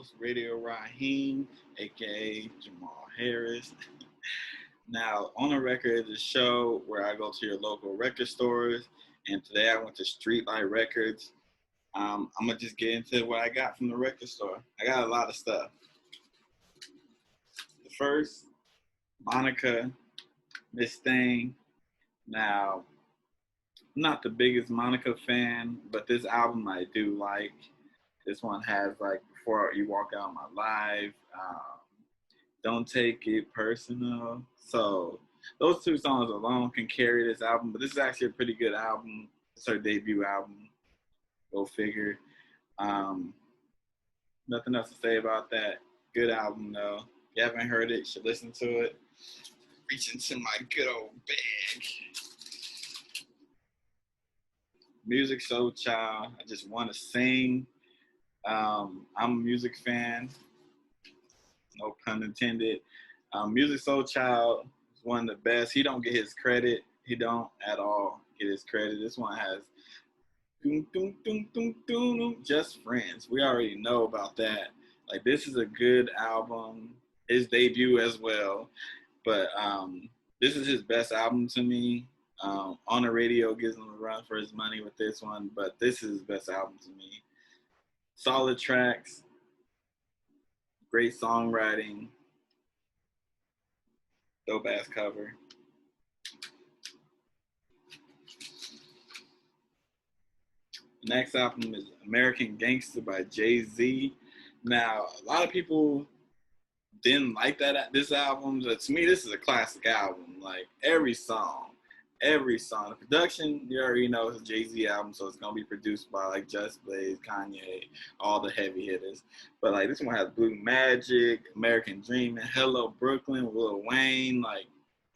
host, Radio Raheem, aka Jamal Harris. Now, on the record is a show where I go to your local record stores, and today I went to Streetlight Records. I'm gonna just get into what I got from the record store. I got a lot of stuff. The first, Monica, Miss Thing. Now, I'm not the biggest Monica fan, but this album I do like. This one has like Before You Walk Out My Life, Don't Take It Personal. So those two songs alone can carry this album, but this is actually a pretty good album. It's her debut album. Go figure. Nothing else to say about that. Good album though. If you haven't heard it, you should listen to it. Reach into my good old bag. Music Soul Child. I just want to sing. I'm a music fan. No pun intended. Music Soul Child is one of the best. He don't get his credit. He don't at all get his credit. This one has doom, doom, doom, doom, doom, Just Friends. We already know about that. Like, this is a good album. His debut as well. But this is his best album to me. On the radio gives him a run for his money with this one, but this is his best album to me. Solid tracks, great songwriting, dope ass cover. The next album is American Gangster by Jay-Z. Now, a lot of people didn't like this album, but to me, this is a classic album. Like, every song. The production, you already know it's a Jay-Z album, so it's gonna be produced by like Just Blaze, Kanye, all the heavy hitters. But like, this one has Blue Magic, American Dream, and Hello Brooklyn with Lil Wayne. Like,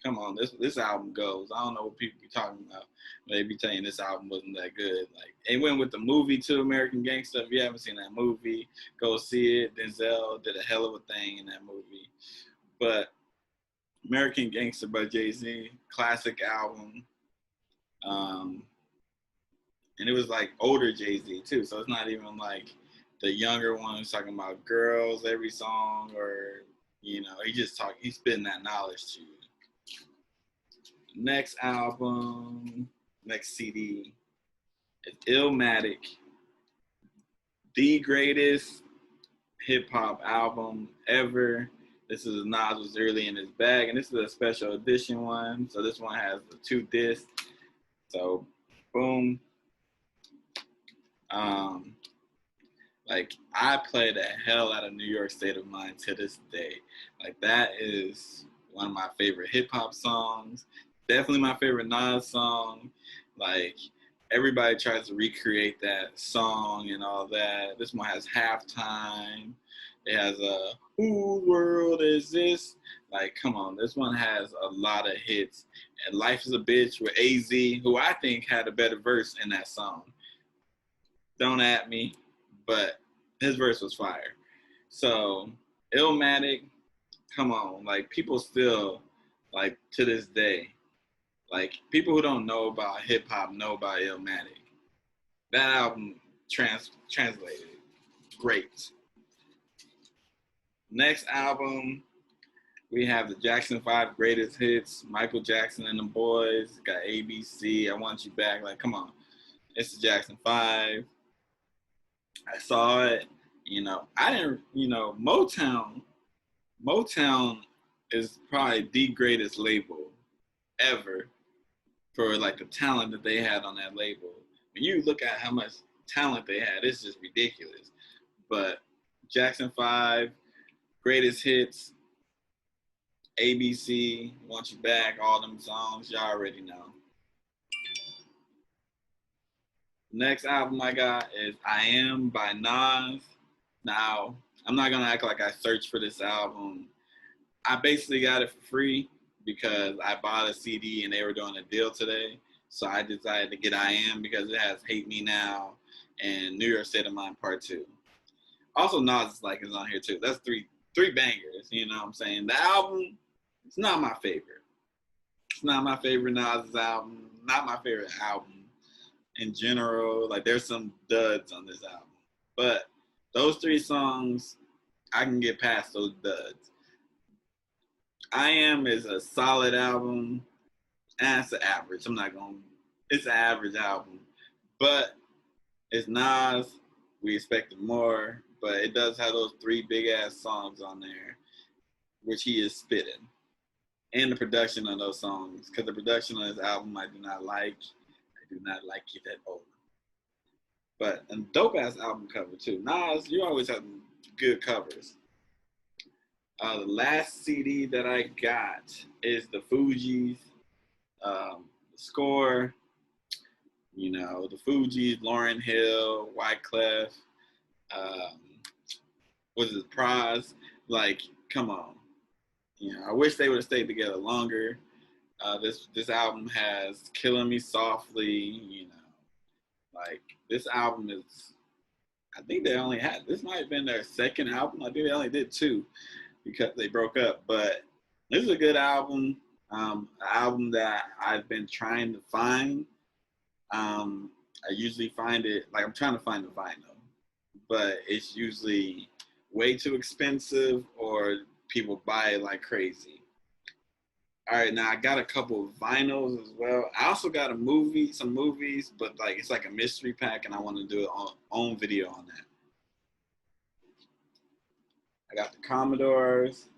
come on, this album goes. I don't know what people be talking about. They be saying this album wasn't that good. Like, it went with the movie too, American Gangster. If you haven't seen that movie, go see it. Denzel did a hell of a thing in that movie. But American Gangster by Jay-Z, classic album. And it was like older Jay-Z too, so it's not even like the younger ones talking about girls every song, or he's spitting that knowledge to you. Next album, next CD is Illmatic, the greatest hip hop album ever. This is Nas was early in his bag, and this is a special edition one. So this one has the 2 discs. So, boom. Like, I play the hell out of New York State of Mind to this day. Like, that is one of my favorite hip hop songs. Definitely my favorite Nas song. Like, everybody tries to recreate that song and all that. This one has Halftime. It has a Whose World Is This? Like, come on, this one has a lot of hits. And Life is a Bitch with AZ, who I think had a better verse in that song. Don't at me, but his verse was fire. So, Illmatic, come on, like, people still, like, to this day, like, people who don't know about hip hop know about Illmatic. That album translated great. Next album, we have the Jackson 5 Greatest Hits, Michael Jackson and the Boys, got ABC, I Want You Back. Like, come on, it's the Jackson 5. I saw it, I didn't, Motown is probably the greatest label ever for like the talent that they had on that label. When you look at how much talent they had, it's just ridiculous. But Jackson 5, Greatest Hits, ABC, Want You Back, all them songs, y'all already know. Next album I got is I Am by Nas. Now, I'm not going to act like I searched for this album. I basically got it for free because I bought a CD and they were doing a deal today. So I decided to get I Am because it has Hate Me Now and New York State of Mind Part 2. Also, Nas is on here too. That's three bangers, you know what I'm saying? The album, it's not my favorite. It's not my favorite Nas album. Not my favorite album in general. Like, there's some duds on this album. But those 3 songs I can get past those duds. I Am is a solid album, and it's an average. It's an average album, but it's Nas. We expected more, but it does have those 3 big ass songs on there, which he is spitting. And the production on those songs, because the production on this album I do not like. I do not like it at all. But a dope ass album cover too. Nas, you always have good covers. The last CD that I got is the Fugees score. You know, the Fugees, Lauryn Hill, Wyclef, um, was it Praz? Like, come on. You know, I wish they would have stayed together longer. This album has "Killing Me Softly." You know, like this album is. I think they only had this might have been their second album. I think they only did 2 because they broke up. But this is a good album. An album that I've been trying to find. I usually find it like I'm trying to find the vinyl, but it's usually way too expensive or people buy it like crazy. All right, now I got a couple of vinyls as well. I also got some movies, but like it's like a mystery pack, and I want to do an own video on that. I got the Commodores,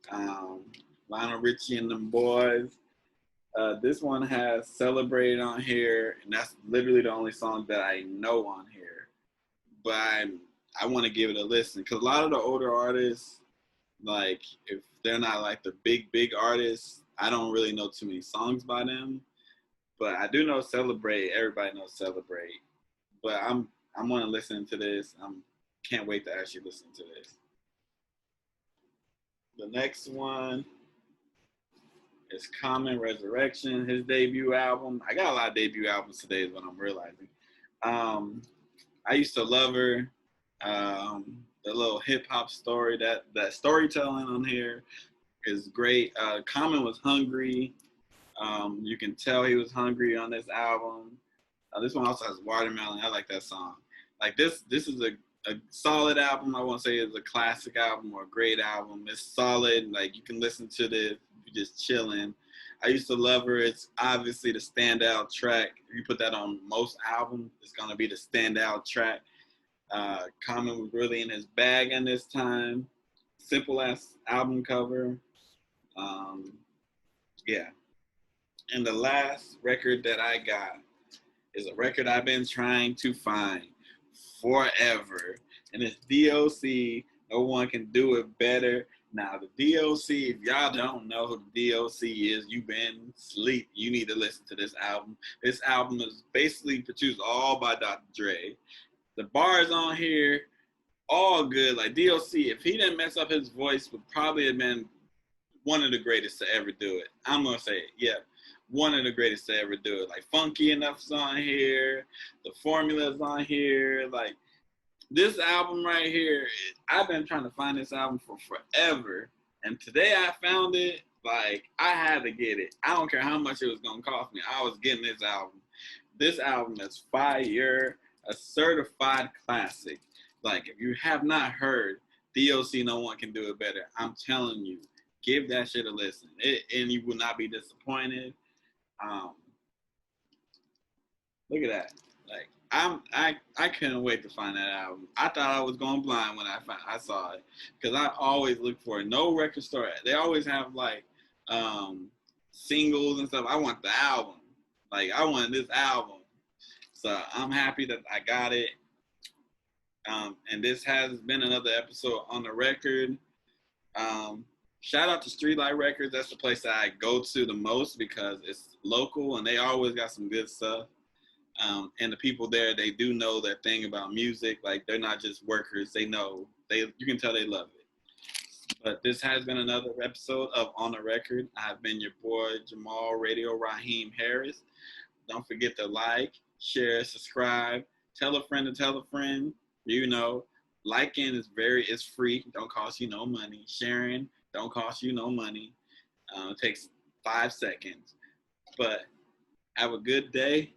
Lionel Richie and them boys. This one has "Celebrate" on here, and that's literally the only song that I know on here. But I want to give it a listen because a lot of the older artists, like if they're not like the big artists, I don't really know too many songs by them. But I do know "Celebrate." Everybody knows "Celebrate." But I'm want to listen to this. Can't wait to actually listen to this. The next one is Common Resurrection, his debut album. I got a lot of debut albums today is what I'm realizing. I used to love her. The little hip hop story, that storytelling on here is great. Common was hungry. You can tell he was hungry on this album. This one also has Watermelon. I like that song. Like this is a solid album. I won't say it's a classic album or a great album. It's solid. Like you can listen to this, you're just chilling. I used to love her. It's obviously the standout track. If you put that on most albums, it's gonna be the standout track. Common was really in his bag in this time. Simple ass album cover. Yeah. And the last record that I got is a record I've been trying to find forever. And it's DOC. No one can do it better. Now, the DOC, if y'all don't know who the DOC is, you've been asleep. You need to listen to this album. This album is basically produced all by Dr. Dre. The bars on here, all good. Like DOC, if he didn't mess up his voice, would probably have been one of the greatest to ever do it. I'm going to say it, yeah. One of the greatest to ever do it. Like Funky Enough's on here. The Formula's on here. Like this album right here, I've been trying to find this album for forever. And today I found it. Like I had to get it. I don't care how much it was going to cost me. I was getting this album. This album is fire. A certified classic. Like if you have not heard DOC, No One Can Do It Better, I'm telling you, give that shit a listen. And you will not be disappointed. Look at that. Like I couldn't wait to find that album. I thought I was going blind when I saw it because I always look for it. No record store. They always have like singles and stuff. I want the album. Like I want this album. So I'm happy that I got it. And this has been another episode on the record. Shout out to Streetlight Records. That's the place that I go to the most because it's local and they always got some good stuff. And the people there, they do know their thing about music. Like they're not just workers. They know. You can tell they love it. But this has been another episode of On the Record. I've been your boy Jamal Radio Raheem Harris. Don't forget to like, share, subscribe, tell a friend to tell a friend. You know, liking is free. Don't cost you no money. Sharing don't cost you no money. It takes 5 seconds. But have a good day.